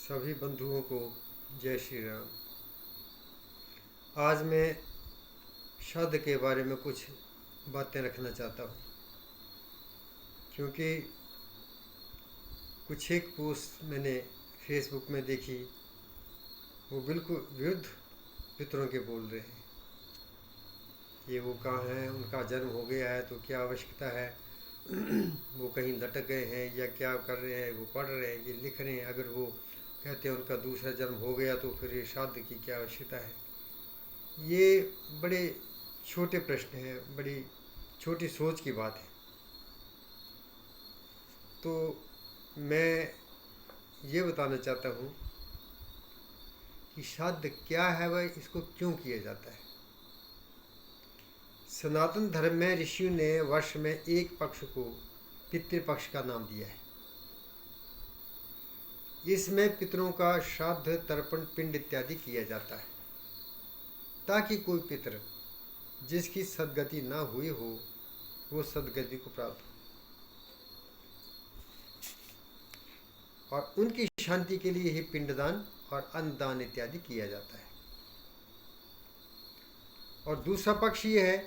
सभी बंधुओं को जय श्री राम। आज मैं श्राद्ध के बारे में कुछ बातें रखना चाहता हूँ, क्योंकि कुछ एक पोस्ट मैंने फेसबुक में देखी, वो बिल्कुल विरुद्ध पितरों के बोल रहे हैं। ये वो कहाँ हैं, उनका जन्म हो गया है तो क्या आवश्यकता है, वो कहीं लटक गए हैं या क्या कर रहे हैं, वो पढ़ रहे हैं, ये लिख रहे हैं। अगर वो कहते हैं उनका दूसरा जन्म हो गया तो फिर ये श्राद्ध की क्या आवश्यकता है। ये बड़े छोटे प्रश्न हैं, बड़ी छोटी सोच की बात है। तो मैं ये बताना चाहता हूँ कि श्राद्ध क्या है, वह इसको क्यों किया जाता है। सनातन धर्म में ऋषियों ने वर्ष में एक पक्ष को पितृपक्ष का नाम दिया है। इसमें पितरों का श्राद्ध, तर्पण, पिंड इत्यादि किया जाता है, ताकि कोई पितर जिसकी सद्गति ना हुई हो वो सद्गति को प्राप्त हो, और उनकी शांति के लिए ही पिंडदान और अन्नदान इत्यादि किया जाता है। और दूसरा पक्ष ये है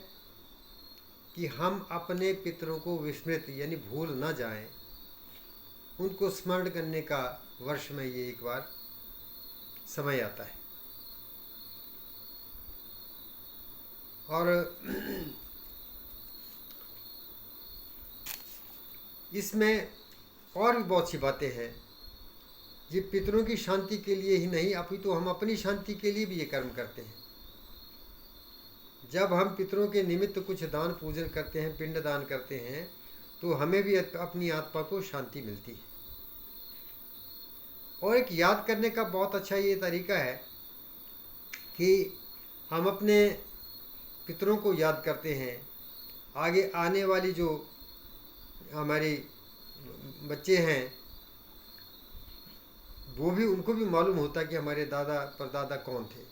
कि हम अपने पितरों को विस्मृत यानी भूल न जाएं, उनको स्मरण करने का वर्ष में ये एक बार समय आता है। और इसमें और भी बहुत सी बातें हैं। ये पितरों की शांति के लिए ही नहीं, अपितु हम अपनी शांति के लिए भी ये कर्म करते हैं। जब हम पितरों के निमित्त कुछ दान पूजन करते हैं, पिंड दान करते हैं, तो हमें भी अपनी आत्मा को शांति मिलती है। और एक याद करने का बहुत अच्छा ये तरीका है कि हम अपने पितरों को याद करते हैं। आगे आने वाली जो हमारी बच्चे हैं, वो भी, उनको भी मालूम होता है कि हमारे दादा परदादा कौन थे।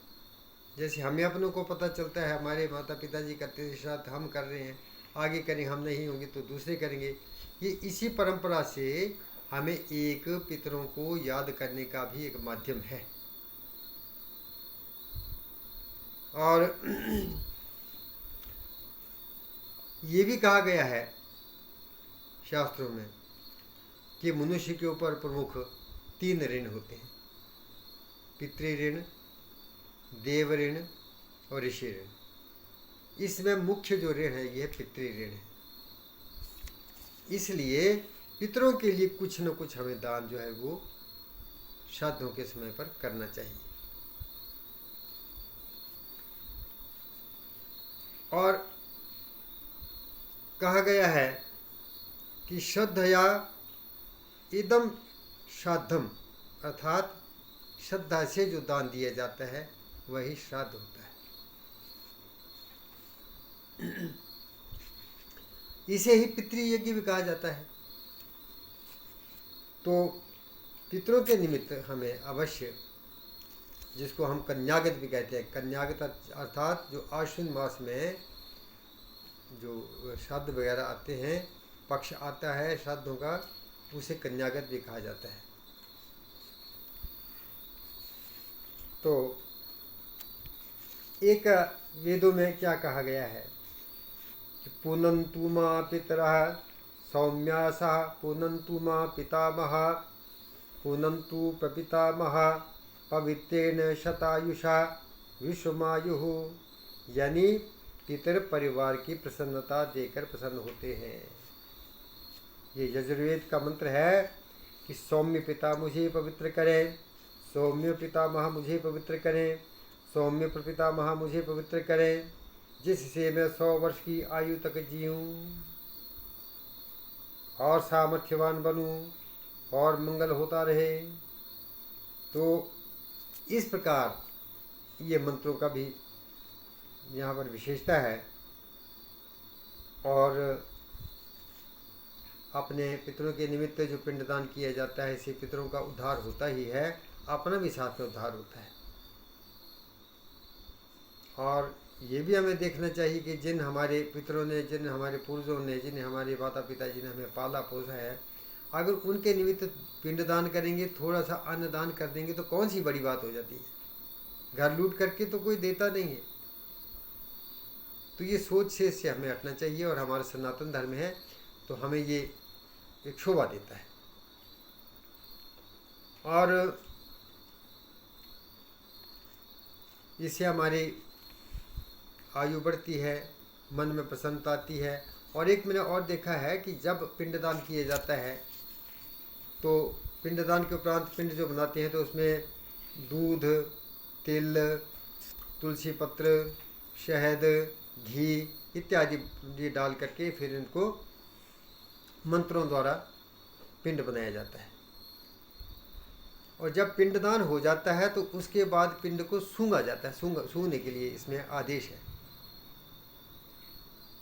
जैसे हमें अपनों को पता चलता है, हमारे माता पिताजी करते थे श्राद्ध, हम कर रहे हैं, आगे करें, हम नहीं होंगे तो दूसरे करेंगे। ये इसी परंपरा से हमें एक पितरों को याद करने का भी एक माध्यम है। और ये भी कहा गया है शास्त्रों में कि मनुष्य के ऊपर प्रमुख 3 ऋण होते हैं: पितृ ऋण, देव ऋण और ऋषि ऋण। इसमें मुख्य जो ऋण है ये पितृ ऋण है। इसलिए पितरों के लिए कुछ न कुछ हमें दान जो है वो श्राद्धों के समय पर करना चाहिए। और कहा गया है कि श्रद्धया इदम श्राद्धम, अर्थात श्रद्धा से जो दान दिया जाता है वही श्राद्ध होता है। इसे ही पितृयज्ञ भी कहा जाता है। तो पितरों के निमित्त हमें अवश्य, जिसको हम कन्यागत भी कहते हैं, कन्यागत अर्थात जो आश्विन मास में जो श्राद्ध वगैरह आते हैं, पक्ष आता है श्राद्धों का, उसे कन्यागत भी कहा जाता है। तो एक वेदों में क्या कहा गया है कि पुनन्तु मां पितरः सौम्यासः, पुनन्तु मां पितामहः, पुनन्तु प्रपितामहः, पवित्रेण शतायुषा विश्वमायुः। यानी पितर परिवार की प्रसन्नता देकर प्रसन्न होते हैं। ये यजुर्वेद का मंत्र है कि सौम्य पिता मुझे पवित्र करें, सौम्य पितामह मुझे पवित्र करें, सौम्य प्रपितामह मुझे पवित्र करें, जिससे मैं 100 वर्ष की आयु तक जीऊँ और सामर्थ्यवान बनूँ और मंगल होता रहे। तो इस प्रकार ये मंत्रों का भी यहाँ पर विशेषता है। और अपने पितरों के निमित्त जो पिंडदान किया जाता है, इससे पितरों का उद्धार होता ही है, अपना भी साथ में उद्धार होता है। और ये भी हमें देखना चाहिए कि जिन हमारे पितरों ने, जिन हमारे पूर्वजों ने, जिन हमारे माता पिता जी ने हमें पाला पोसा है, अगर उनके निमित्त पिंडदान करेंगे, थोड़ा सा अन्नदान कर देंगे तो कौन सी बड़ी बात हो जाती है। घर लूट करके तो कोई देता नहीं है। तो ये सोच से इससे हमें हटना चाहिए, और हमारा सनातन धर्म है तो हमें ये एक शोभा देता है। और इससे हमारी आयु बढ़ती है, मन में प्रसन्नता आती है। और एक मैंने और देखा है कि जब पिंडदान किया जाता है तो पिंडदान के उपरांत पिंड जो बनाते हैं तो उसमें दूध, तिल, तुलसी पत्र, शहद, घी इत्यादि ये डाल करके फिर इनको मंत्रों द्वारा पिंड बनाया जाता है। और जब पिंडदान हो जाता है तो उसके बाद पिंड को सूंघा जाता है, सूंघने के लिए इसमें आदेश है।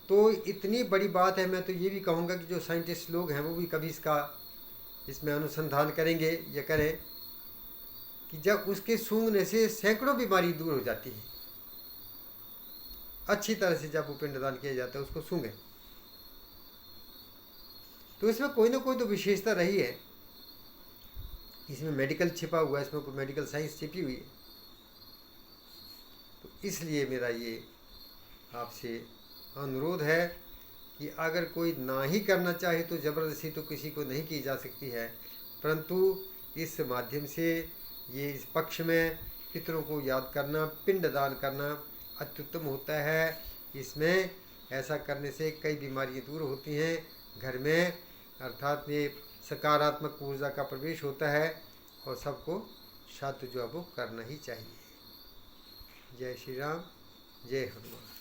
तो इतनी बड़ी बात है। मैं तो ये भी कहूँगा कि जो साइंटिस्ट लोग हैं वो भी कभी इसमें अनुसंधान करेंगे, या करें कि जब उसके सूंघने से सैकड़ों बीमारी दूर हो जाती है। अच्छी तरह से जब वो पिंडदान किया जाता है उसको सूंघें तो इसमें कोई ना कोई तो विशेषता रही है। इसमें मेडिकल छिपा हुआ है, इसमें कोई मेडिकल साइंस छिपी हुई है। तो इसलिए मेरा ये आपसे अनुरोध है कि अगर कोई ना ही करना चाहे तो ज़बरदस्ती तो किसी को नहीं की जा सकती है, परंतु इस माध्यम से ये इस पक्ष में पितरों को याद करना, पिंडदान करना अत्युत्तम होता है। इसमें ऐसा करने से कई बीमारियां दूर होती हैं घर में, अर्थात ये सकारात्मक ऊर्जा का प्रवेश होता है। और सबको साथ जो है वो करना ही चाहिए। जय श्री राम, जय हनुमान।